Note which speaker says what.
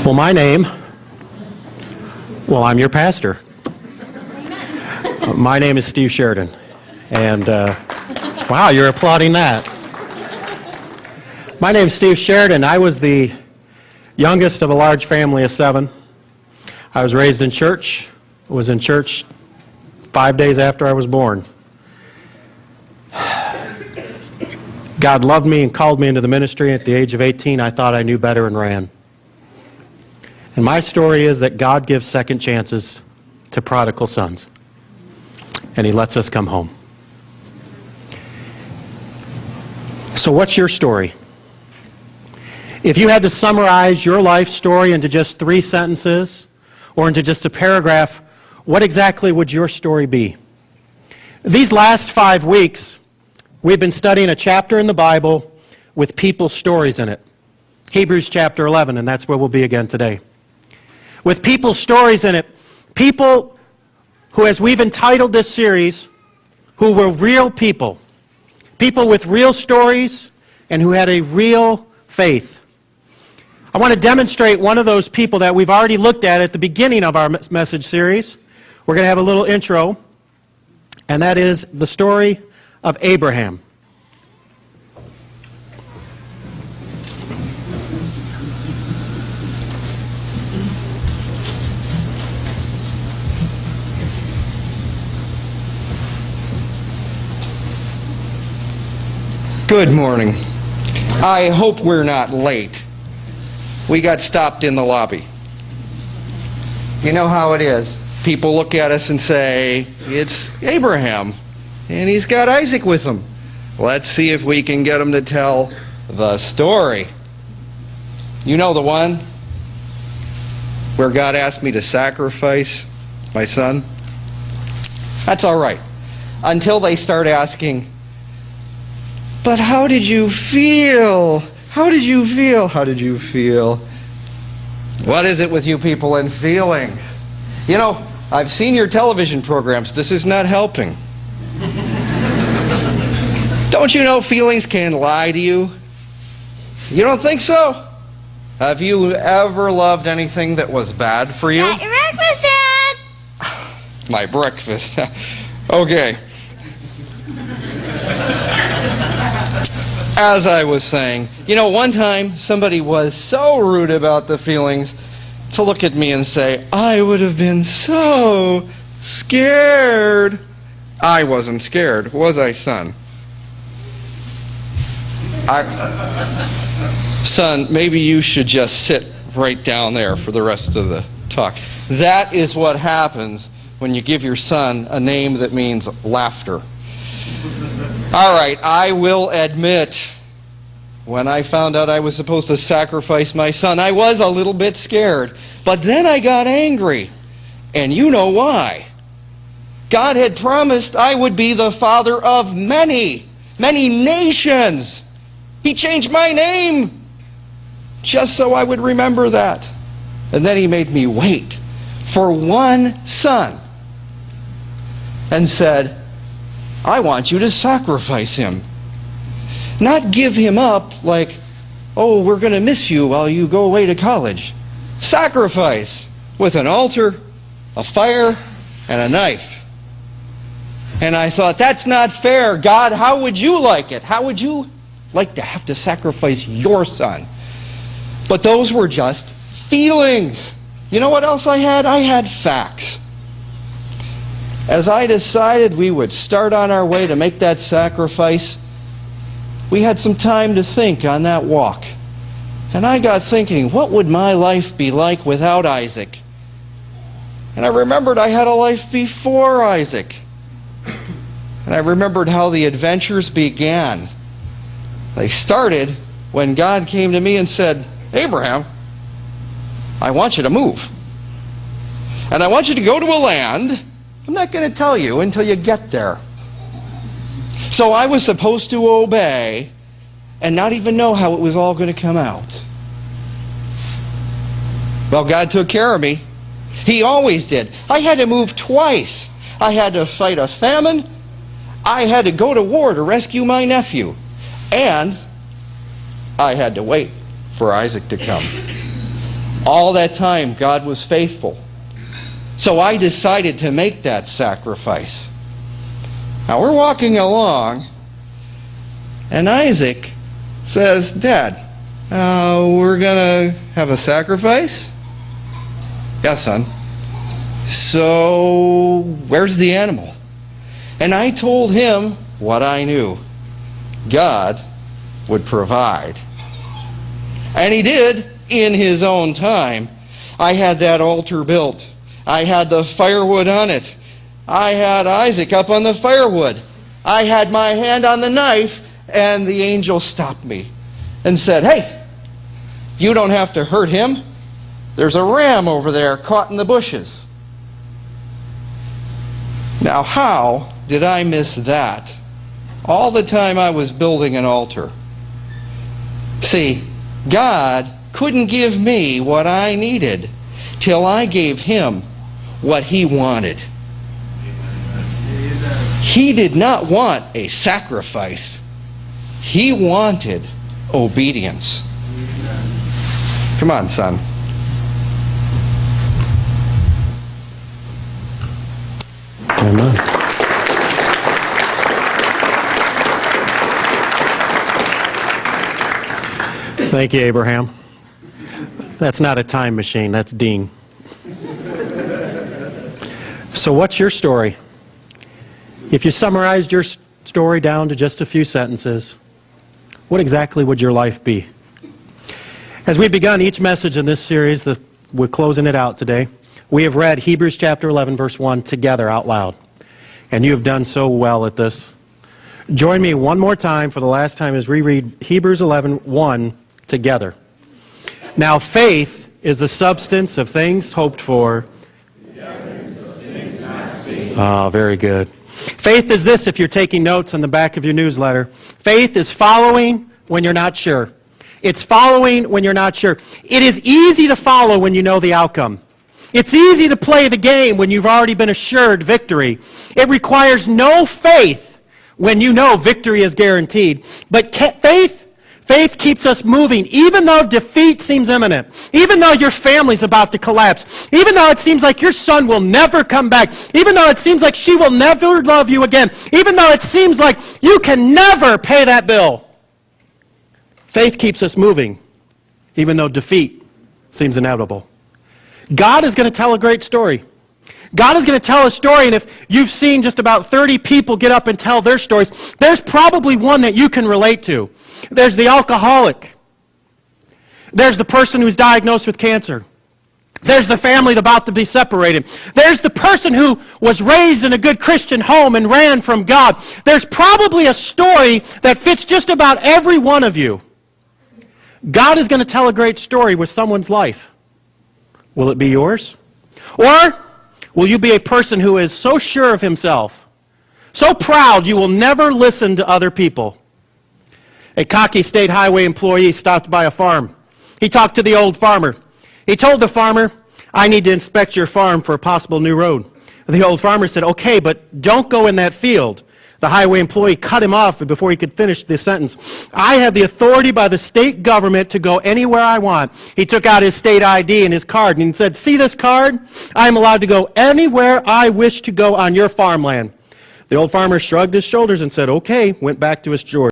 Speaker 1: Well, I'm your pastor. My name is Steve Sheridan. And, wow, you're applauding that. My name is Steve Sheridan. I was the youngest of a large family of 7. I was raised in church. Was in church 5 days after I was born. God loved me and called me into the ministry. At the age of 18, I thought I knew better and ran. And my story is that God gives second chances to prodigal sons. And He lets us come home. So what's your story? If you had to summarize your life story into just 3 sentences or into just a paragraph, what exactly would your story be? These last 5 weeks, we've been studying a chapter in the Bible with people's stories in it. Hebrews chapter 11, and that's where we'll be again today. With people's stories in it, people who, as we've entitled this series, who were real people with real stories and who had a real faith. I want to demonstrate one of those people that we've already looked at the beginning of our message series. We're going to have a little intro, and that is the story of Abraham.
Speaker 2: Good morning. I hope we're not late. We got stopped in the lobby. You know how it is. People look at us and say, it's Abraham, and he's got Isaac with him. Let's see if we can get him to tell the story. You know the one where God asked me to sacrifice my son? That's all right. Until they start asking, but how did you feel? How did you feel? How did you feel? What is it with you people and feelings? You know, I've seen your television programs. This is not helping. Don't you know feelings can lie to you? You don't think so? Have you ever loved anything that was bad for you?
Speaker 3: Got your breakfast, Dad!
Speaker 2: My breakfast. Okay. As I was saying, you know, one time somebody was so rude about the feelings to look at me and say, I would have been so scared. I wasn't scared, was I, son? Son, maybe you should just sit right down there for the rest of the talk. That is what happens when you give your son a name that means laughter. All right, I will admit, when I found out I was supposed to sacrifice my son, I was a little bit scared. But then I got angry. And you know why. God had promised I would be the father of many nations. He changed my name just so I would remember that. And then He made me wait for one son and said, I want you to sacrifice him. Not give him up like, oh, we're going to miss you while you go away to college. Sacrifice with an altar, a fire, and a knife. And I thought, that's not fair. God, how would you like it? How would you like to have to sacrifice your son? But those were just feelings. You know what else I had? I had facts. As I decided we would start on our way to make that sacrifice, we had some time to think on that walk. And I got thinking, what would my life be like without Isaac? And I remembered I had a life before Isaac. And I remembered how the adventures began. They started when God came to me and said, Abraham, I want you to move. And I want you to go to a land I'm not going to tell you until you get there. So I was supposed to obey and not even know how it was all going to come out. Well, God took care of me. He always did. I had to move twice. I had to fight a famine. I had to go to war to rescue my nephew. And I had to wait for Isaac to come. All that time, God was faithful. So I decided to make that sacrifice. Now we're walking along, and Isaac says, Dad, we're going to have a sacrifice? Yeah, son. So, where's the animal? And I told him what I knew. God would provide. And He did in His own time. I had that altar built. I had the firewood on it. I had Isaac up on the firewood. I had my hand on the knife, and the angel stopped me and said, Hey, you don't have to hurt him. There's a ram over there caught in the bushes. Now, how did I miss that? All the time I was building an altar. See, God couldn't give me what I needed till I gave Him what He wanted. He did not want a sacrifice. He wanted obedience. Come on, son.
Speaker 1: Amen. Thank you, Abraham. That's not a time machine, that's Dean. So what's your story? If you summarized your story down to just a few sentences, what exactly would your life be? As we've begun each message in this series, we're closing it out today, we have read Hebrews chapter 11, verse 1 together out loud. And you have done so well at this. Join me one more time for the last time as we read Hebrews 11, 1 together. Now faith is the substance of things hoped for. The evidence of things not seen. Oh, very good. Faith is this, if you're taking notes on the back of your newsletter. Faith is following when you're not sure. It's following when you're not sure. It is easy to follow when you know the outcome. It's easy to play the game when you've already been assured victory. It requires no faith when you know victory is guaranteed. But faith keeps us moving, even though defeat seems imminent, even though your family's about to collapse, even though it seems like your son will never come back, even though it seems like she will never love you again, even though it seems like you can never pay that bill. Faith keeps us moving, even though defeat seems inevitable. God is going to tell a great story. God is going to tell a story, and if you've seen just about 30 people get up and tell their stories, there's probably one that you can relate to. There's the alcoholic. There's the person who's diagnosed with cancer. There's the family about to be separated. There's the person who was raised in a good Christian home and ran from God. There's probably a story that fits just about every one of you. God is going to tell a great story with someone's life. Will it be yours? Or will you be a person who is so sure of himself, so proud you will never listen to other people? A cocky state highway employee stopped by a farm. He talked to the old farmer. He told the farmer, I need to inspect your farm for a possible new road. The old farmer said, okay, but don't go in that field. The highway employee cut him off before he could finish the sentence. I have the authority by the state government to go anywhere I want. He took out his state ID and his card and he said, see this card? I am allowed to go anywhere I wish to go on your farmland. The old farmer shrugged his shoulders and said, okay, went back to his chores.